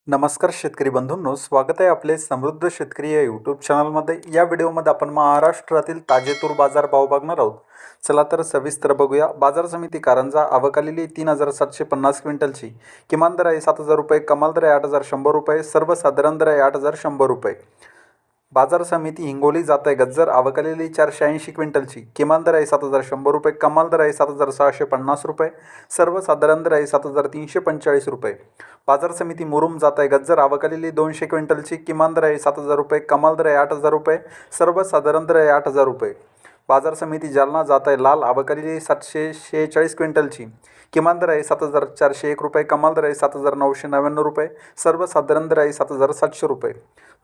नमस्कार शेतकरी बंधूंनो, स्वागत आहे आपले समृद्ध शेतकरी या यूट्यूब चॅनलमध्ये. या व्हिडिओमध्ये आपण महाराष्ट्रातील ताजे तूर बाजार भाव बघणार आहोत. चला तर सविस्तर बघूया. बाजार समिती कारंजा आवकालेली 3,750 क्विंटलची. किमान दर आहे 7,000 रुपये, कमाल दर आहे 8,100 रुपये, सर्वसाधारण दर आहे 8,100 रुपये. बाजार समिती हिंगोली जात आहे गज्जर आवकालेली 480 क्विंटलची. किमान दर आहे 7,100 रुपये, कमाल दर आहे 7,650 रुपये, सर्वसाधारण दर आहे 7,345 रुपये. बाजार समिती मुरुम जात आहे गज्जर आवकालेली 200 क्विंटलची. किमान दर आहे 7,000 रुपये, कमाल दर आहे 8,000 रुपये, सर्वसाधारण दर आहे 8,000 रुपये. बाजार समिती जालना जात आहे लाल आवकालेली 746 क्विंटलची. किमान दर आहे 7,401 रुपये, कमाल दर आहे 7,999 रुपये, सर्वसाधारण दर आहे 7,700 रुपये.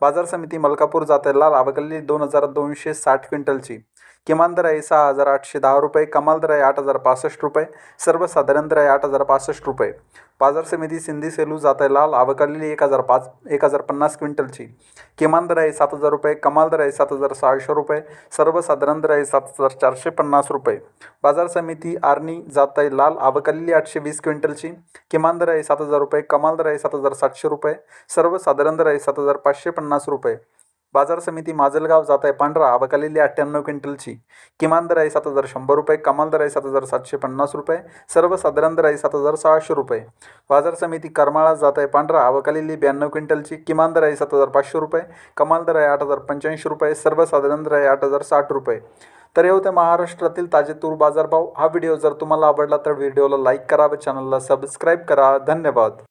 बाजार समिती मलकापूर जात आहे लाल आवकालेली 2,260 क्विंटलची. किमान दर आहे 6,810 रुपये, कमाल दर आहे 8,065 रुपये, सर्वसाधारण दर आहे 8,065 रुपये. बाजार समिती सिंधी सेलू जात आहे लाल आवकालेली 1,050 क्विंटलची. किमान दर आहे 7,000 रुपये, कमाल दर आहे 7,600 रुपये, सर्वसाधारण दर आहे 7,450 रुपये. बाजार समिती आर्णी जात आहे लाल आवकालेली 820 क्विंटलची. किमान दर आहे 7,000 रुपये, कमाल दर आहे 7,700 रुपये, सर्वसाधारण दर आहे 7,550 रुपये. बाजार समिती माजलगाव जात आहे पांढरा आवकालेली 98 क्विंटलची. किमान दर आहे 7,100 रुपये, कमाल दर आहे 7,750 रुपये, सर्वसाधारण दर आहे 7,600 रुपये. बाजार समिती करमाळा जात आहे पांढरा आवकालेली 92 क्विंटलची. किमान दर आहे 7,500 रुपये, कमाल दर आहे 8,085 रुपये, सर्वसाधारण दर आहे 8,060 रुपये. तर हे होते महाराष्ट्रातील ताजे तूर बाजारभाव. हा व्हिडिओ जर तुम्हाला आवडला तर व्हिडिओला लाईक करा व चॅनलला सबस्क्राईब करा. धन्यवाद.